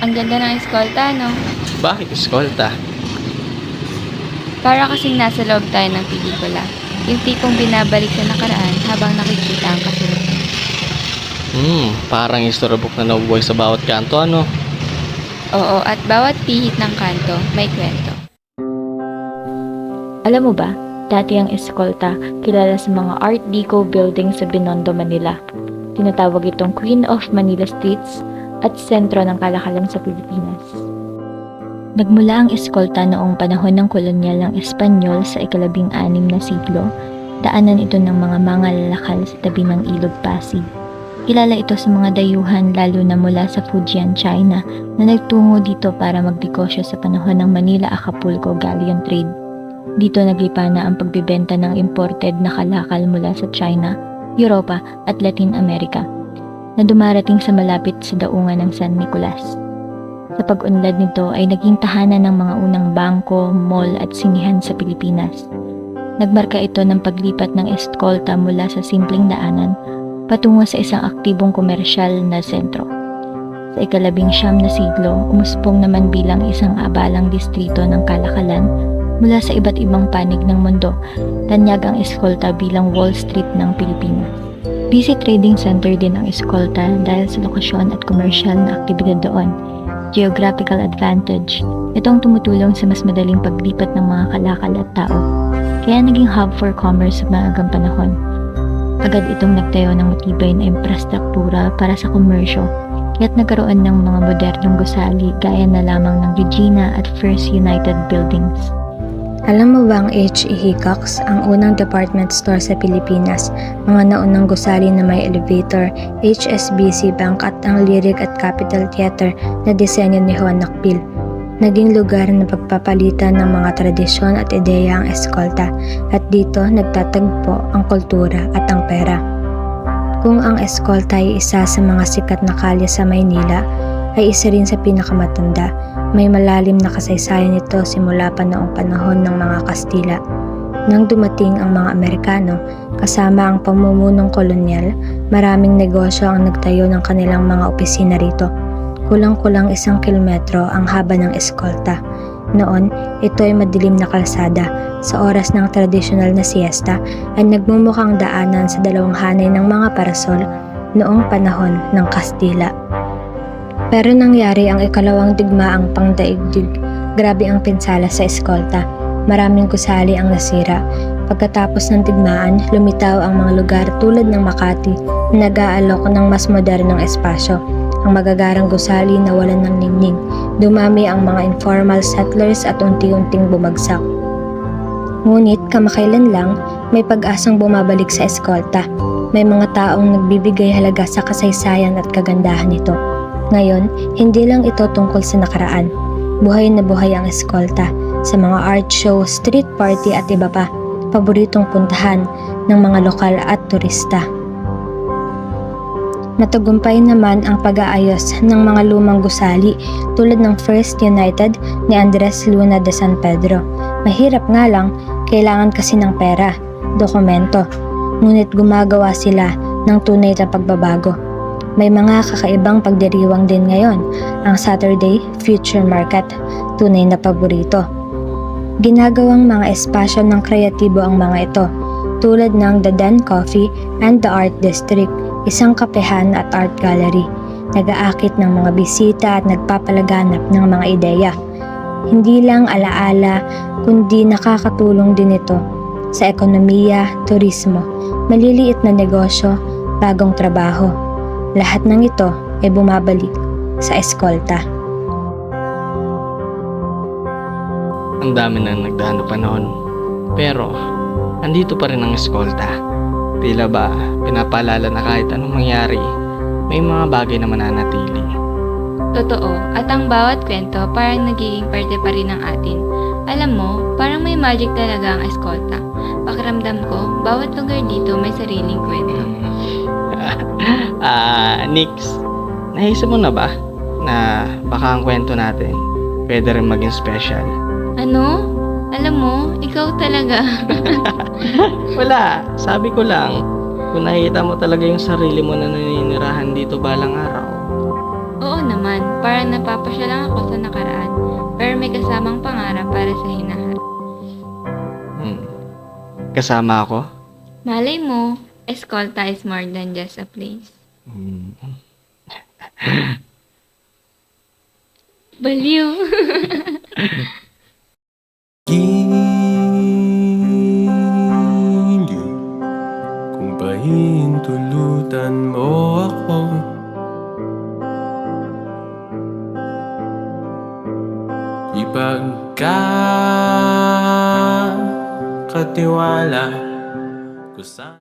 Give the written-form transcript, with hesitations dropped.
Ang ganda ng eskolta, no? Bakit eskolta? Para kasing nasa loob tayo ng pelikula. Yung tipong binabalik sa nakaraan habang nakikita ang kasunod. Parang storybook na nabubuhay sa bawat kanto, ano? Oo, at bawat pihit ng kanto may kwento. Alam mo ba, dati ang eskolta kilala sa mga Art Deco building sa Binondo, Manila. Tinatawag itong Queen of Manila Streets at sentro ng kalakalan sa Pilipinas. Nagmula ang eskolta noong panahon ng kolonyal ng Espanyol sa ika-16 na siglo. Daanan ito ng mga manganlalakal sa tabi ng Ilog Pasig. Kilala ito sa mga dayuhan lalo na mula sa Fujian, China na nagtungo dito para magnegosyo sa panahon ng Manila-Acapulco Galleon Trade. Dito naglipa na ang pagbibenta ng imported na kalakal mula sa China, Europa at Latin America na dumarating sa malapit sa daungan ng San Nicolas. Sa pag-unlad nito ay naging tahanan ng mga unang bangko, mall at sinihan sa Pilipinas. Nagmarka ito ng paglipat ng eskolta mula sa simpleng daanan patungo sa isang aktibong komersyal na sentro. Sa ika-19 na siglo, umuspong naman bilang isang abalang distrito ng kalakalan mula sa iba't ibang panig ng mundo. Tanyag ang eskolta bilang Wall Street ng Pilipinas. Busy trading center din ang eskolta dahil sa lokasyon at komersyal na aktibidad doon. Geographical advantage, itong tumutulong sa mas madaling paglipat ng mga kalakal at tao. Kaya naging hub for commerce sa maagang panahon. Agad itong nagtayo ng matibay na infrastruktura para sa komersyo, kaya't nagkaroon ng mga modernong gusali gaya na lamang ng Regina at First United Buildings. Alam mo ba ang H.E. Hickox, ang unang department store sa Pilipinas, mga naunang gusali na may elevator, HSBC Bank at ang Lyric at Capitol Theater na disenyo ni Juan Nakpil. Naging lugar na pagpapalitan ng mga tradisyon at ideya ang eskolta at dito nagtatagpo ang kultura at ang pera. Kung ang eskolta ay isa sa mga sikat na kalye sa Maynila, ay isa rin sa pinakamatanda. May malalim na kasaysayan nito simula pa noong panahon ng mga Kastila. Nang dumating ang mga Amerikano, kasama ang pamumunong kolonyal, maraming negosyo ang nagtayo ng kanilang mga opisina rito. Kulang-kulang 1 kilometro ang haba ng eskolta. Noon, ito ay madilim na kalsada. Sa oras ng tradisyonal na siesta, ay nagmumukhang daanan sa dalawang hanay ng mga parasol noong panahon ng Kastila. Pero nangyari ang ikalawang digmaang pangdaigdig. Grabe ang pinsala sa eskolta. Maraming gusali ang nasira. Pagkatapos ng digmaan, lumitaw ang mga lugar tulad ng Makati na nag-aalok ng mas modernong espasyo. Ang magagarang gusali na walan ng ningning. Dumami ang mga informal settlers at unti-unting bumagsak. Ngunit kamakailan lang, may pag-asang bumabalik sa eskolta. May mga taong nagbibigay halaga sa kasaysayan at kagandahan nito. Ngayon, hindi lang ito tungkol sa nakaraan. Buhay na buhay ang eskolta sa mga art show, street party at iba pa. Paboritong puntahan ng mga lokal at turista. Matagumpay naman ang pag-aayos ng mga lumang gusali tulad ng First United ni Andres Luna de San Pedro. Mahirap nga lang, kailangan kasi ng pera, dokumento. Ngunit gumagawa sila ng tunay na pagbabago. May mga kakaibang pagdiriwang din ngayon, ang Saturday Future Market, tunay na paborito. Ginagawang mga espasyo ng kreatibo ang mga ito, tulad ng The Den Coffee and the Art District, isang kapehan at art gallery. Nag-aakit ng mga bisita at nagpapalaganap ng mga ideya. Hindi lang alaala, kundi nakakatulong din ito sa ekonomiya, turismo, maliliit na negosyo, bagong trabaho. Lahat ng ito ay bumabalik sa eskolta. Ang dami na nagdaan na panahon. Pero, andito pa rin ang eskolta. Tila ba, pinapaalala na kahit anong mangyari, may mga bagay na mananatili. Totoo, at ang bawat kwento parang nagiging parte pa rin ng atin. Alam mo, parang may magic talaga ang eskolta. Pakiramdam ko, bawat lugar dito may sariling kwento. Nix, naisip mo na ba na baka ang kwento natin pwede rin maging special? Ano? Alam mo, ikaw talaga. Wala, sabi ko lang, kung nakita mo talaga yung sarili mo na naninirahan dito balang araw. Oo naman, parang napapasya lang ako sa nakaraan, pero may kasamang pangarap para sa hinaharap. Kasama ako? Malay mo, Escolta is more than just a place. Baliw! Giliw, kung pahintulutan mo ako, ipagkakatiwala ko sa